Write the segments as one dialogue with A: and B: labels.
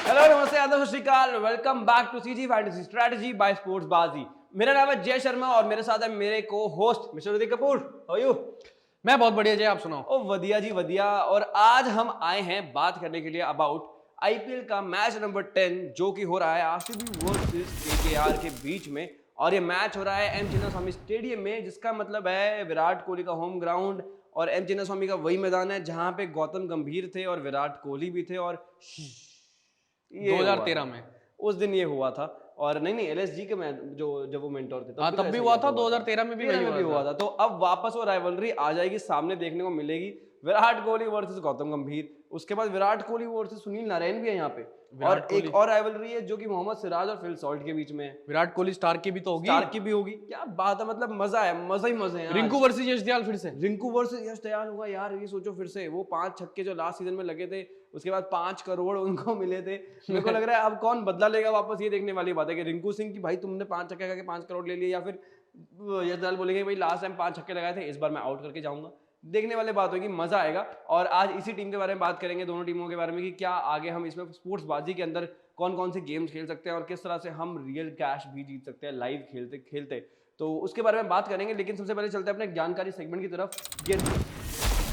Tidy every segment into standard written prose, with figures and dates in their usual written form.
A: Hello नमस्ते आदाब सत श्री अकाल welcome back to CG fantasy strategy by sports Baazi. मेरा नाम है जय शर्मा और मेरे साथ है मेरे को host mister Hrithik Kapoor. How you?
B: मैं बहुत बढ़िया जय, आप सुनाओ।
A: ओ वधिया जी वधिया। और आज हम आए हैं बात करने के लिए अबाउट आईपीएल का मैच नंबर 10 जो कि हो रहा है आरसीबी वर्सेस केकेआर के बीच में। और ये मैच हो रहा है एम चिन्नास्वामी स्टेडियम में, जिसका मतलब है विराट कोहली का होम ग्राउंड। और एम चिन्नास्वामी का वही मैदान है जहां पे गौतम गंभीर थे और विराट कोहली भी थे। और ये हुआ
B: 2013
A: था
B: में।
A: उस दिन, ये हुआ था। और नहीं एलएसजी के मैं जो जब वो मेंटोर थे
B: हाँ,
A: भी तो
B: तब भी
A: ऐसा ही
B: हुआ
A: ऐसा
B: था,
A: हुआ था।
B: 2013 में भी
A: 13
B: वही
A: में भी
B: हुआ
A: हुआ
B: था।
A: था। तो अब वापस वो राइवलरी आ जाएगी, सामने देखने को मिलेगी। विराट कोहली वर्सेस गौतम गंभीर, उसके बाद विराट कोहली वर्सेस सुनील नारायण भी है यहाँ पे। और
B: विराट कोहली,
A: एक और राइवलरी है जो कि मोहम्मद सिराज और फिल सॉल्ट के बीच में है।
B: विराट कोहली स्टार की भी तो होगी।
A: स्टार की भी होगी। क्या बात है, मतलब मजा है, मजा ही मजे हैं
B: रिंकू
A: आज।
B: वर्सेस यश दयाल फिर से।
A: रिंकू वर्सेस यश दयाल होगा यार। ये सोचो फिर से वो 5 छक्के जो लास्ट सीजन में लगे थे, उसके बाद 5 करोड़ उनको मिले थे। मेरे को लग रहा है अब कौन बदला लेगा वापस, ये देखने वाली बात है कि रिंकू सिंह की भाई तुमने 5 छक्के करके 5 करोड़ ले लिए, या फिर यश दयाल बोलेंगे भाई लास्ट टाइम 5 छक्के लगाए थे, इस बार मैं आउट करके जाऊंगा। देखने वाली बात होगी, मजा आएगा। और आज इसी टीम के बारे में बात करेंगे, दोनों टीमों के बारे में, कि क्या आगे हम इसमें स्पोर्ट्स बाजी के अंदर कौन कौन से गेम्स खेल सकते हैं और किस तरह से हम रियल कैश भी जीत सकते हैं लाइव खेलते खेलते। तो उसके बारे में बात करेंगे, लेकिन सबसे पहले चलते हैं अपने ज्ञानकारी सेगमेंट की तरफ।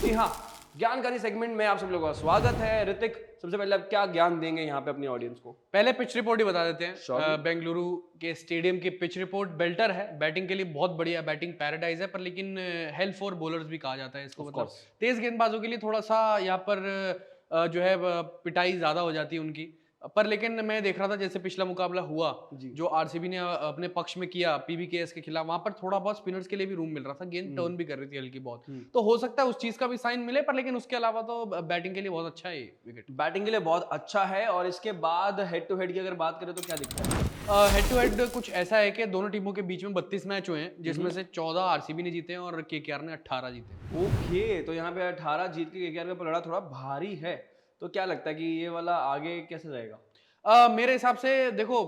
A: जी हाँ, ज्ञानकारी सेगमेंट में आप सब लोगों का स्वागत है। ऋतिक, सबसे पहले आप क्या ज्ञान देंगे यहाँ पे अपनी ऑडियंस को?
B: पहले पिच रिपोर्ट ही बता देते हैं।
A: Surely.
B: बेंगलुरु के स्टेडियम की पिच रिपोर्ट बेल्टर है, बैटिंग के लिए बहुत बढ़िया, बैटिंग पैराडाइज है, पर लेकिन हेल्प फॉर बॉलर्स भी कहा जाता है इसको।
A: Of
B: मतलब
A: course.
B: तेज गेंदबाजों के लिए थोड़ा सा यहाँ पर जो है पिटाई ज्यादा हो जाती है उनकी। पर लेकिन मैं देख रहा था जैसे पिछला मुकाबला हुआ
A: जी।
B: जो आरसीबी ने अपने पक्ष में किया पीवीकेएस के खिलाफ, वहां पर थोड़ा बहुत स्पिनर्स के लिए भी रूम मिल रहा था, गेंद टर्न भी कर रही थी हल्की बहुत। तो हो सकता है उस चीज का भी साइन मिले, पर लेकिन उसके अलावा तो बैटिंग के लिए बहुत अच्छा है विकेट।
A: बैटिंग के लिए बहुत अच्छा है। और इसके बाद हेड टू हेड की अगर बात करें तो क्या दिखता है?
B: हेड टू हेड कुछ ऐसा है कि दोनों टीमों के बीच में 32 मैच हुए हैं, जिसमें से 14 आरसीबी ने जीते हैं और केकेआर ने 18 जीते हैं।
A: ओके, तो यहाँ पे 18 जीत के केकेआर का लड़ा थोड़ा भारी है। तो क्या लगता है कि ये वाला आगे कैसे जाएगा?
B: मेरे हिसाब से देखो,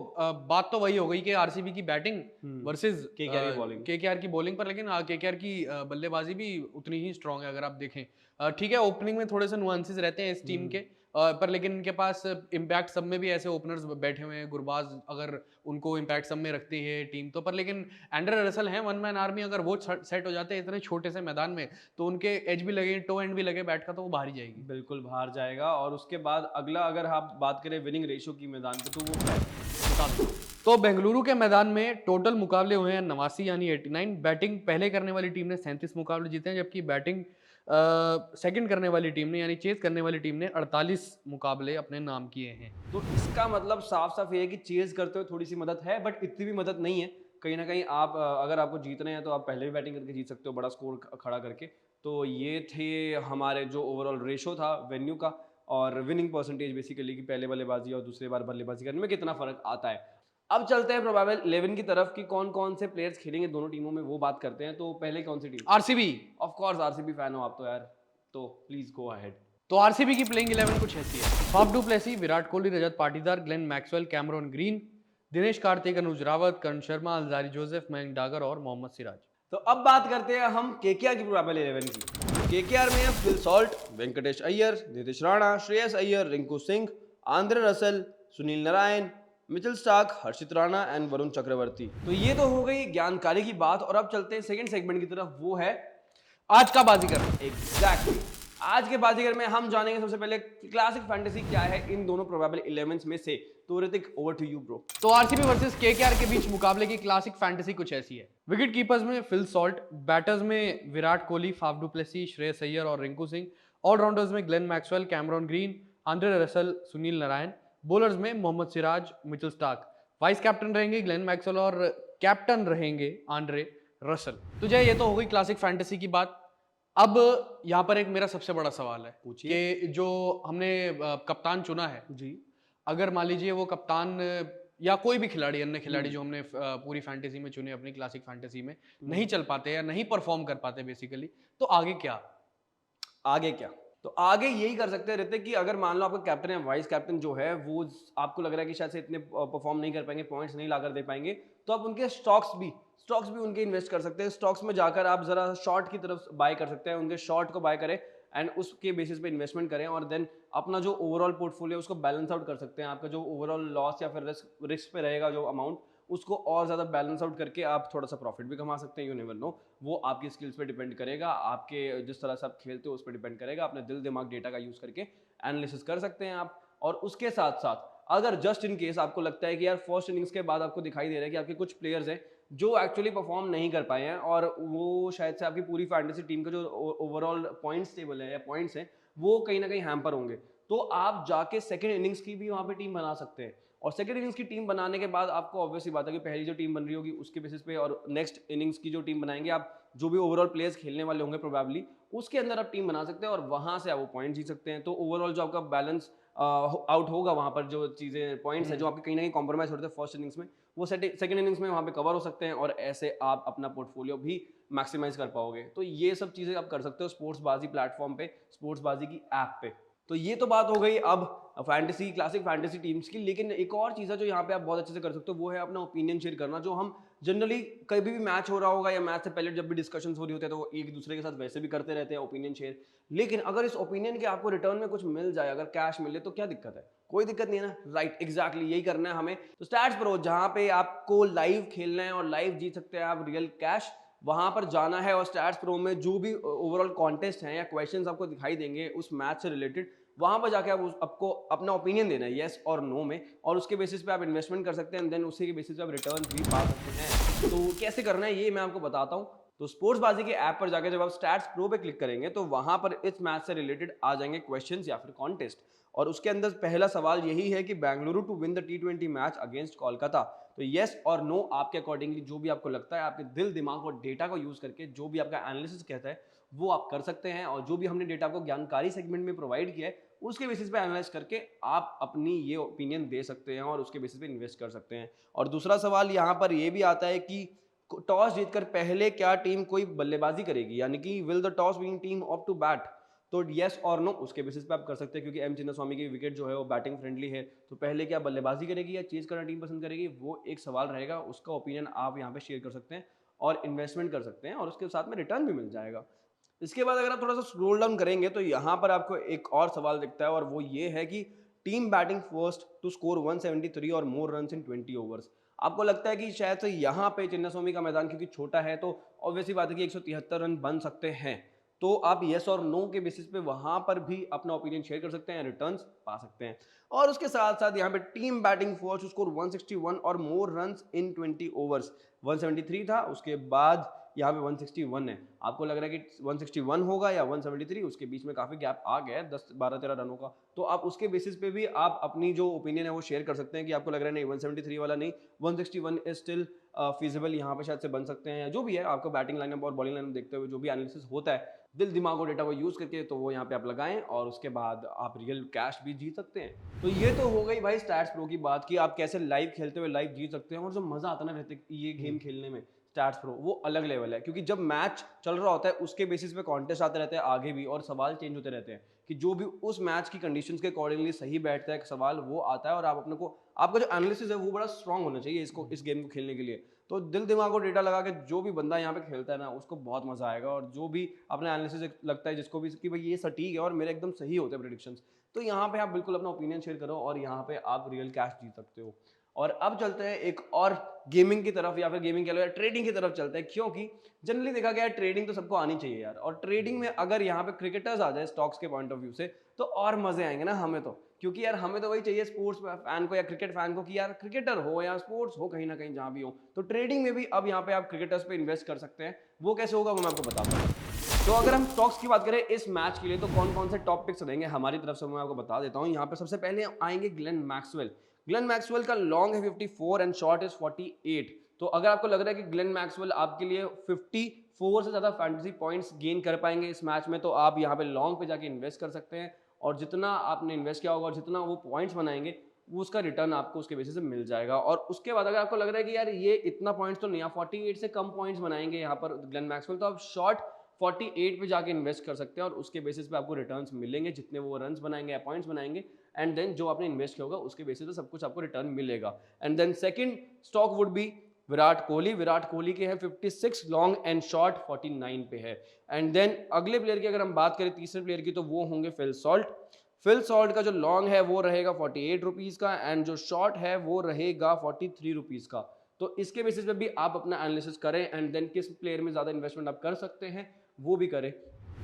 B: बात तो वही हो गई कि आरसीबी की बैटिंग वर्सेस
A: केकेआर की बॉलिंग।
B: केकेआर की बॉलिंग, पर लेकिन केकेआर की बल्लेबाजी भी उतनी ही स्ट्रांग है अगर आप देखें। ठीक है, ओपनिंग में थोड़े से नुआंसेस रहते हैं इस टीम के, पर लेकिन इनके पास इम्पैक्ट सब में भी ऐसे ओपनर्स बैठे हुए हैं। गुरबाज अगर उनको इम्पैक्ट सब में रखती है टीम तो, पर लेकिन एंड्रे रसल है वन मैन आर्मी, अगर वो सेट हो जाते हैं इतने छोटे से मैदान में तो उनके एज भी लगे, टो एंड भी लगे बैट का, तो वो बाहर ही जाएगी।
A: बिल्कुल बाहर जाएगा। और उसके बाद अगला अगर आप बात करें विनिंग रेशियो की मैदान पे, तो वो क्या है? बता दो।
B: तो बेंगलुरु के मैदान में टोटल मुकाबले हुए हैं 89 यानी 89। बैटिंग पहले करने वाली टीम ने 37 मुकाबले जीते हैं, जबकि बैटिंग सेकंड करने वाली टीम ने यानी चेज करने वाली टीम ने 48 मुकाबले अपने नाम किए हैं।
A: तो इसका मतलब साफ साफ ये है कि चेज करते हुए थोड़ी सी मदद है, बट इतनी भी मदद नहीं है। कहीं ना कहीं आप अगर आपको जीतने हैं तो आप पहले भी बैटिंग करके जीत सकते हो, बड़ा स्कोर खड़ा करके। तो ये थे हमारे जो ओवरऑल रेशो था वेन्यू का, और विनिंग परसेंटेज बेसिकली कि पहले बल्लेबाजी और दूसरे बार बल्लेबाजी करने में कितना फर्क आता है। अब चलते हैं प्रोबेबल 11 की तरफ कि कौन कौन से प्लेयर्स खेलेंगे दोनों टीमों में, वो बात करते हैं। तो पहले कौन सी team?
B: RCB.
A: Of course RCB fan हो आप तो यार, तो प्लीज गो अहेड।
B: तो आरसीबी की प्लेइंग 11 कुछ ऐसी है। Faf du Plessis, Virat Kohli, Rajat Patidar, Glenn Maxwell, Cameron Green, Dinesh Karthik, Anuj Rawat, Karan Sharma, Alzarri Joseph, Mayank Dagar और मोहम्मद सिराज।
A: तो अब बात करते हैं हम केकेआर की प्रोबेबल 11 की। केकेआर में है Phil Salt, Venkatesh Iyer, Nitish Rana, Shreyas Iyer, Rinku Singh, Andre Russell, Sunil Narine, Mitchell Starc, Harshit Rana and Varun Chakravarthy. तो ये तो हो गई ज्ञानकारी की बात। और अब चलते हैं सेकंड सेगमेंट की तरफ, वो है
B: आज का बाजीगर।
A: एग्जैक्टली। आज के बाजीगर में हम जानेंगे सबसे पहले क्लासिक फैंटेसी क्या है इन दोनों प्रोबेबल 11 में से। तो Hrithik, over to you bro.
B: तो आरसीबी वर्सेस केकेआर के बीच मुकाबले की क्लासिक फैंटेसी कुछ ऐसी है। विकेट कीपर्स में फिल सॉल्ट, बैटर्स में Virat Kohli, Faf du Plessis, Shreyas Iyer और रिंकू सिंह, ऑलराउंडर्स में Glenn Maxwell, Cameron Green, Andre Russell, Sunil Narine, bowlers में Mohammed Siraj, Mitchell Starc. Vice captain रहेंगे ग्लेन मैक्सवेल और कैप्टन रहेंगे आंद्रे रसल। तो जय, ये तो हो गई क्लासिक फैंटेसी की बात। अब यहाँ पर एक मेरा सबसे बड़ा सवाल है कि जो हमने कप्तान चुना है
A: जी।
B: अगर मान लीजिए वो कप्तान या कोई भी खिलाड़ी, अन्य खिलाड़ी जो हमने पूरी फैंटेसी में चुने अपनी क्लासिक फैंटेसी में, नहीं चल पाते या नहीं परफॉर्म कर पाते बेसिकली, तो आगे क्या?
A: आगे क्या? तो आगे यही कर सकते हैं ऋतिक कि अगर मान लो आपका कैप्टन या वाइस कैप्टन जो है वो आपको लग रहा है कि शायद से इतने परफॉर्म नहीं कर पाएंगे, पॉइंट्स नहीं लाकर दे पाएंगे, तो आप उनके स्टॉक्स भी उनके इन्वेस्ट कर सकते हैं। स्टॉक्स में जाकर आप जरा शॉर्ट की तरफ बाय कर सकते हैं, उनके शॉर्ट को बाय करें एंड उसके बेसिस पे इन्वेस्टमेंट करें और देन अपना जो ओवरऑल पोर्टफोलियो उसको बैलेंस आउट कर सकते हैं। आपका जो ओवरऑल लॉस या फिर रिस्क पे रहेगा जो अमाउंट, उसको और ज़्यादा बैलेंस आउट करके आप थोड़ा सा प्रॉफिट भी कमा सकते हैं। यू नेवर नो, वो आपकी स्किल्स पे डिपेंड करेगा, आपके जिस तरह से आप खेलते हो उस पर डिपेंड करेगा। अपने दिल दिमाग डेटा का यूज़ करके एनालिसिस कर सकते हैं आप। और उसके साथ साथ अगर जस्ट इन केस आपको लगता है कि यार फर्स्ट इनिंग्स के बाद आपको दिखाई दे रहा है कि आपके कुछ प्लेयर्स हैं जो एक्चुअली परफॉर्म नहीं कर पाए हैं और वो शायद से आपकी पूरी फैंटेसी टीम का जो ओवरऑल पॉइंट्स टेबल है या पॉइंट्स हैं वो कहीं ना कहीं हैम्पर होंगे, तो आप जाके सेकंड इनिंग्स की भी वहाँ पे टीम बना सकते हैं। और सेकंड इनिंग्स की टीम बनाने के बाद आपको ऑब्वियसली बात है कि पहली जो टीम बन रही होगी उसके बेसिस पे और नेक्स्ट इनिंग्स की जो टीम बनाएंगे आप, जो भी ओवरऑल प्लेयर्स खेलने वाले होंगे प्रोबेबली उसके अंदर आप टीम बना सकते हैं और वहां से आप वो पॉइंट जीत सकते हैं। तो ओवरऑल जो आपका बैलेंस आउट होगा वहां पर जो चीजें पॉइंट्स है जो आपके कहीं ना कहीं कॉम्प्रोमाइज होते हैं फर्स्ट इनिंग्स में, वो सेकंड इनिंग्स में वहां पे कवर हो सकते हैं और ऐसे आप अपना पोर्टफोलियो भी मैक्सिमाइज कर पाओगे। तो ये सब चीजें आप कर सकते हो स्पोर्ट्स बाजी प्लेटफॉर्म पे, स्पोर्ट्स बाजी की ऐप पे। तो ये तो बात हो गई अब फैंटेसी क्लासिक फैंटेसी टीम्स की, लेकिन एक और चीज़ है जो यहाँ पे आप बहुत अच्छे से कर सकते हो, वो है अपना ओपिनियन शेयर करना। जो हम जनरली कभी भी मैच हो रहा होगा या मैच से पहले जब भी डिस्कशंस हो रही होती है तो वो एक दूसरे के साथ वैसे भी करते रहते हैं ओपिनियन शेयर, लेकिन अगर इस ओपिनियन के आपको रिटर्न में कुछ मिल जाए, अगर कैश मिले तो क्या दिक्कत है? कोई दिक्कत नहीं है ना, राइट? एग्जैक्टली यही करना है हमें। तो स्टैट्स प्रो जहाँ पे आपको लाइव खेलना है और लाइव जीत सकते हैं आप रियल कैश, वहां पर जाना है और स्टैट्स प्रो में जो भी ओवरऑल कॉन्टेस्ट हैं या क्वेश्चंस आपको दिखाई देंगे उस मैच से रिलेटेड, वहां पर जाके आपको अपना ओपिनियन देना है येस और नो में, और उसके बेसिस पे आप इन्वेस्टमेंट कर सकते हैं, देन उसी के बेसिस पे आप रिटर्न भी पा सकते हैं। तो कैसे करना है ये मैं आपको बताता हूँ। तो स्पोर्ट्स बाजी के ऐप पर जाकर जब आप स्टैट्स प्रो पे क्लिक करेंगे तो वहां पर इस मैच से रिलेटेड आ जाएंगे क्वेश्चंस या फिर कॉन्टेस्ट, और उसके अंदर पहला सवाल यही है कि Bengaluru to win the T20 match against Kolkata. तो येस और नो आपके अकॉर्डिंगली जो भी आपको लगता है, आपके दिल दिमाग और डेटा को यूज करके जो भी आपका एनालिसिस कहता है वो आप कर सकते हैं। और जो भी हमने डेटा आपको ज्ञानकारी सेगमेंट में प्रोवाइड किया है उसके बेसिस पे एनालाइज करके आप अपनी ये ओपिनियन दे सकते हैं और उसके बेसिस पे इन्वेस्ट कर सकते हैं। और दूसरा सवाल यहाँ पर ये भी आता है कि टॉस जीतकर पहले क्या टीम कोई बल्लेबाजी करेगी, यानी कि will the toss winning team opt to bat. तो येस और नो उसके बेसिस पे आप कर सकते हैं, क्योंकि एम चिन्नास्वामी की विकेट जो है वो बैटिंग फ्रेंडली है, तो पहले क्या बल्लेबाजी करेगी या चेज करना टीम पसंद करेगी, वो एक सवाल रहेगा। उसका ओपिनियन आप यहाँ पे शेयर कर सकते हैं और इन्वेस्टमेंट कर सकते हैं और उसके साथ में रिटर्न भी मिल जाएगा। इसके बाद अगर आप थोड़ा सा स्क्रॉल डाउन करेंगे तो यहाँ पर आपको एक और सवाल दिखता है और वो ये है कि team batting first to score 173 or more runs in 20 overs. आपको लगता है कि शायद से यहाँ पे चिन्नास्वामी का मैदान क्योंकि छोटा है तो ऑब्वियसली बात है कि 173 रन बन सकते हैं, तो आप येस और नो के बेसिस पे वहां पर भी अपना ओपिनियन शेयर कर सकते हैं, रिटर्न्स पा सकते हैं। और उसके साथ साथ यहाँ पे team batting first to score 161 or more runs in 20 overs, 173 था, उसके बाद यहाँ पे 161 है। आपको लग रहा है कि 161 होगा या 173, उसके बीच में काफी गैप आ गया है 10 12 13 रनों का, तो आप उसके बेसिस पे भी आप अपनी जो ओपिनियन है वो शेयर कर सकते हैं कि आपको लग रहा है नहीं 173 वाला नहीं, 161 इज स्टिल फीजिबल, यहाँ पे शायद से बन सकते हैं। जो भी है आपको बैटिंग लाइनअप और बॉलिंग लाइनअप देखते हुए जो भी एनालिसिस होता है दिल दिमाग और डेटा को यूज करके, तो वो यहाँ पे आप लगाएं और उसके बाद आप रियल कैश भी जीत सकते हैं। तो ये तो हो गई भाई स्टैट्स प्रो की बात की आप कैसे लाइव खेलते हुए लाइव जीत सकते हैं। और जो मजा आता है ना रहते ये गेम खेलने में स्टैट्स प्रो, वो अलग लेवल है, क्योंकि जब मैच चल रहा होता है उसके बेसिस पे कॉन्टेस्ट आते रहते हैं आगे भी और सवाल चेंज होते रहते हैं कि जो भी उस मैच की कंडीशंस के अकॉर्डिंगली सही बैठता है सवाल वो आता है और आप अपने को आपका जो एनालिसिस है वो बड़ा स्ट्रांग होना चाहिए इसको इस गेम को खेलने के लिए। तो दिल दिमाग और डेटा लगा के जो भी बंदा यहाँ पे खेलता है ना उसको बहुत मजा आएगा, और जो भी अपना एनालिसिस लगता है जिसको भी कि भाई ये सटीक है और मेरे एकदम सही होते हैं प्रेडिक्शंस, तो यहाँ पे आप बिल्कुल अपना ओपिनियन शेयर करो और यहाँ पे आप रियल कैश जीत सकते हो। और अब चलते हैं एक और गेमिंग की तरफ या फिर गेमिंग कह लो या ट्रेडिंग की तरफ चलते हैं, क्योंकि जनरली देखा गया है ट्रेडिंग तो सबको आनी चाहिए यार, और ट्रेडिंग में अगर यहाँ पे क्रिकेटर्स आ जाए स्टॉक्स के पॉइंट ऑफ व्यू से तो और मजे आएंगे ना हमें तो, क्योंकि यार हमें तो वही चाहिए स्पोर्ट्स फैन को या क्रिकेट फैन को कि यार क्रिकेटर हो या स्पोर्ट्स हो कहीं ना कहीं जहां भी हो, तो ट्रेडिंग में भी अब यहाँ पे आप क्रिकेटर्स पे इन्वेस्ट कर सकते हैं। वो कैसे होगा वो मैं आपको बताता हूँ। तो अगर हम स्टॉक्स की बात करें इस मैच के लिए तो कौन कौन से टॉप पिक्स रहेंगे हमारी तरफ से मैं आपको बता देता हूँ। यहाँ पे सबसे पहले आएंगे ग्लेन मैक्सवेल। ग्लेन मैक्सवेल का लॉन्ग है 54 एंड शॉर्ट इज 48। तो अगर आपको लग रहा है कि ग्लेन मैक्सवेल आपके लिए 54 से ज़्यादा फैंटेसी पॉइंट्स गेन कर पाएंगे इस मैच में, तो आप यहाँ पे लॉन्ग पे जाके इन्वेस्ट कर सकते हैं और जितना आपने इन्वेस्ट किया होगा और जितना वो पॉइंट्स बनाएंगे वो उसका रिटर्न आपको उसके बेसिस से मिल जाएगा। और उसके बाद अगर आपको लग रहा है कि यार ये इतना पॉइंट्स तो नहीं, आप 48 से कम पॉइंट्स बनाएंगे यहाँ पर ग्लेन मैक्सवेल, तो आप शॉर्ट 48 पे जाके इन्वेस्ट कर सकते हैं और उसके बेसिस पे आपको रिटर्न्स मिलेंगे जितने वो रन्स बनाएंगे या पॉइंट्स बनाएंगे, एंड देन जो आपने इन्वेस्ट किया होगा उसके बेसिस पे सब कुछ आपको रिटर्न मिलेगा। And then second stock would be Virat Kohli के हैं 56, लॉन्ग एंड शॉर्ट 49 पे है। एंड देन अगले प्लेयर की अगर हम बात करें तीसरे प्लेयर की, तो वो होंगे फिल सॉल्ट का जो लॉन्ग है वो रहेगा 48 रुपीज़ का, एंड जो शॉर्ट है वो रहेगा 43 रुपीज़ का। तो इसके बेसिस पे भी आप अपना एनालिसिस करें एंड देन किस प्लेयर में ज़्यादा इन्वेस्टमेंट आप कर सकते हैं वो भी करें।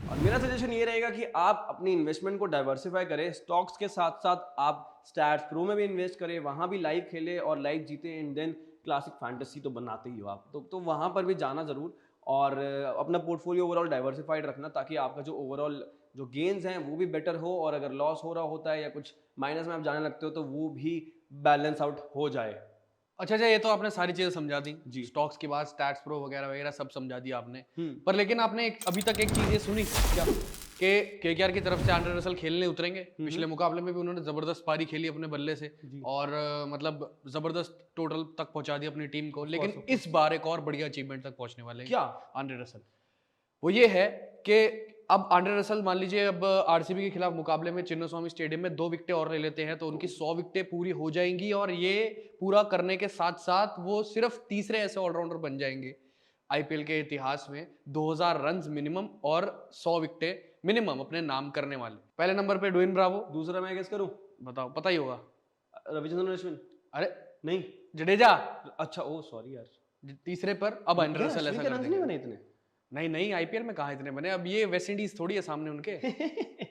A: और मेरा सजेशन ये रहेगा कि आप अपनी इन्वेस्टमेंट को डाइवर्सिफाई करें, स्टॉक्स के साथ साथ आप स्टैट्स प्रो में भी इन्वेस्ट करें, वहाँ भी लाइव खेले और लाइव जीते, एंड देन क्लासिक फैंटेसी तो बनाते ही हो आप, तो वहाँ पर भी जाना ज़रूर, और अपना पोर्टफोलियो ओवरऑल डाइवर्सिफाइड रखना, ताकि आपका जो ओवरऑल जो गेन्स हैं वो भी बेटर हो, और अगर लॉस हो रहा होता है या कुछ माइनस में आप जाने लगते हो तो वो भी बैलेंस आउट हो जाए।
B: अच्छा, ये तो आपने सारी चीजें समझा दी
A: जी।
B: स्टॉक्स के बाद स्टैट्स प्रो वगैरह वगैरह सब समझा दिया आपने।
A: हम्म।
B: पर लेकिन आपने अभी तक एक चीज ये सुनी क्या कि केकेआर की तरफ से आंद्रे रसल खेलने उतरेंगे? पिछले मुकाबले में भी उन्होंने जबरदस्त पारी खेली अपने बल्ले से, और मतलब जबरदस्त टोटल तक पहुंचा दी अपनी टीम को। लेकिन इस बार एक और बढ़िया अचीवमेंट तक पहुंचने वाले हैं
A: क्या
B: आंद्रे रसल। वो ये है कि अब आंद्रे रसल मान लीजिए अब आरसीबी के खिलाफ मुकाबले में चिन्नास्वामी स्टेडियम में 2 विकेटें और ले लेते हैं तो उनकी 100 विकेटें पूरी हो जाएंगी, और ये पूरा करने के साथ साथ वो सिर्फ तीसरे ऐसे ऑलराउंडर बन जाएंगे आईपीएल के इतिहास में 2000 रन मिनिमम और 100 विकेटें मिनिमम अपने नाम करने वाले। पहले नंबर पे ड्वेन ब्रावो,
A: दूसरा मैं गेस करूं?
B: बताओ, पता ही होगा।
A: रविचंद्रन अश्विन?
B: अरे
A: नहीं,
B: जडेजा।
A: अच्छा, ओ सॉरी यार।
B: तीसरे पर अब आंद्रे रसल ऐसा कर
A: नहीं
B: देंगे।
A: बने इतने।
B: नहीं आईपीएल में कहा इतने बने, अब ये वेस्ट इंडीज थोड़ी है सामने उनके।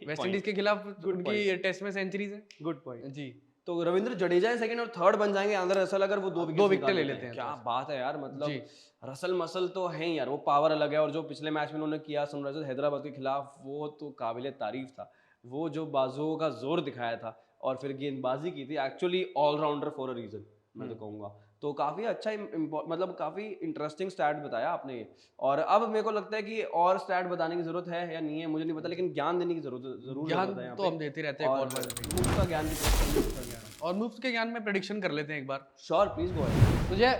B: वेस्ट इंडीज के खिलाफ उनकी टेस्ट में सेंचुरीज है।
A: गुड पॉइंट
B: जी।
A: तो रविंद्र जडेजा है सेकंड और थर्ड बन जाएंगे आंद्रे रसल अगर वो 2
B: विकेट ले लेते हैं।
A: क्या बात है यार, मतलब रसल मसल तो है यार, वो पावर अलग है, और जो पिछले मैच में उन्होंने किया सनराइजर्स हैदराबाद के खिलाफ वो तो काबिले तारीफ था। वो जो बाजुओं का जोर दिखाया था और फिर गेंदबाजी की थी, actually allrounder for a reason मैं तो कहूँगा। तो काफ़ी अच्छा मतलब काफ़ी इंटरेस्टिंग स्टैट बताया आपने ये। और अब मेरे को लगता है कि और स्टैट बताने की जरूरत है या नहीं है मुझे नहीं पता, लेकिन ज्ञान देने की जरूर
B: ज्ञान
A: है यहाँ
B: तो
A: पे।
B: हम देते रहते हैं
A: और मूव्स का ज्ञान
B: और मूव्स के ज्ञान में प्रेडिक्शन कर लेते हैं एक बार।
A: Sure, please go ahead.
B: तो ये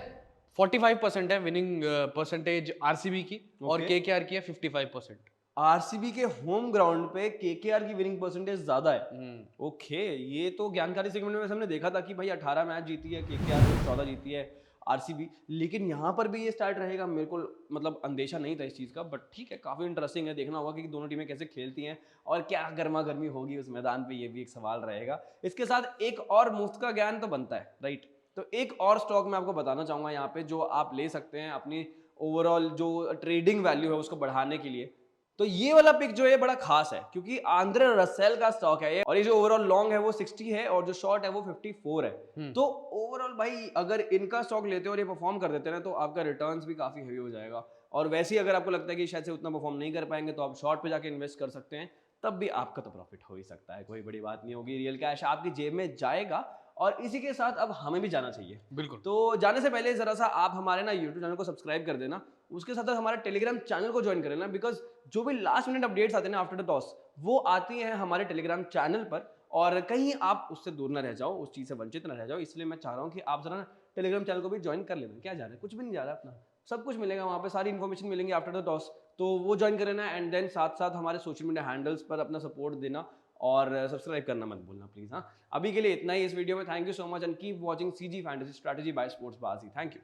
B: 45% है विनिंग परसेंटेज आरसीबी की, और केकेआर की है 55%।
A: आरसीबी के होम ग्राउंड पे केकेआर की विनिंग परसेंटेज ज्यादा है। ओके, ये तो ज्ञानकारी सेगमेंट में हमने देखा था कि भाई 18 मैच जीती है केकेआर, 14 जीती है आरसीबी, लेकिन यहाँ पर भी ये स्टार्ट रहेगा मेरे को मतलब अंदेशा नहीं था इस चीज़ का। बट ठीक है, काफ़ी इंटरेस्टिंग है, देखना होगा कि दोनों टीमें कैसे खेलती हैं और क्या गर्मा गर्मी होगी उस मैदान पे, ये भी एक सवाल रहेगा। इसके साथ एक और मुफ्त का ज्ञान तो बनता है, राइट? तो एक और स्टॉक मैं आपको बताना चाहूँगा यहाँ पे जो आप ले सकते हैं अपनी ओवरऑल जो ट्रेडिंग वैल्यू है उसको बढ़ाने के लिए। तो ये वाला पिक जो है बड़ा खास है क्योंकि आंद्रे रसेल का स्टॉक है ये, और ये जो ओवरऑल लॉन्ग है वो 60 है और जो शॉर्ट है वो 54 है। तो ओवरऑल भाई अगर इनका स्टॉक लेते हो और ये परफॉर्म कर देते हैं ना तो आपका रिटर्न्स भी काफी हेवी हो जाएगा। और वैसे ही अगर आपको लगता है कि शायद से उतना परफॉर्म नहीं कर पाएंगे तो आप शॉर्ट पे जाके इन्वेस्ट कर सकते हैं, तब भी आपका तो प्रॉफिट हो ही सकता है, कोई बड़ी बात नहीं होगी। रियल कैश आपकी जेब में जाएगा। और इसी के साथ अब हमें भी जाना चाहिए।
B: बिल्कुल।
A: तो जाने से पहले जरा सा आप हमारे ना यूट्यूब चैनल को सब्सक्राइब कर देना, उसके साथ साथ हमारे टेलीग्राम चैनल को ज्वाइन कर लेना, बिकॉज जो भी लास्ट मिनट अपडेट्स आते हैं ना आफ्टर द टॉस वो आती हैं हमारे टेलीग्राम चैनल पर, और कहीं आप उससे दूर ना रह जाओ, उस चीज़ से वंचित ना रह जाओ। इसलिए मैं चाह रहा हूँ कि आप जरा ना टेलीग्राम चैनल को भी ज्वाइन कर लेना। क्या जा रहा है, कुछ भी नहीं जा रहा है, अपना सब कुछ मिलेगा वहाँ पे, सारी इन्फॉर्मेशन मिलेंगी आफ्टर द टॉस, तो वो ज्वाइन कर लेना। एंड देन साथ साथ हमारे सोशल मीडिया हैंडल्स पर अपना सपोर्ट देना और सब्सक्राइब करना मत भूलना प्लीज। हाँ, अभी के लिए इतना ही इस वीडियो में। Thank you so much and keep watching CG fantasy strategy by sports Baazi. Thank you.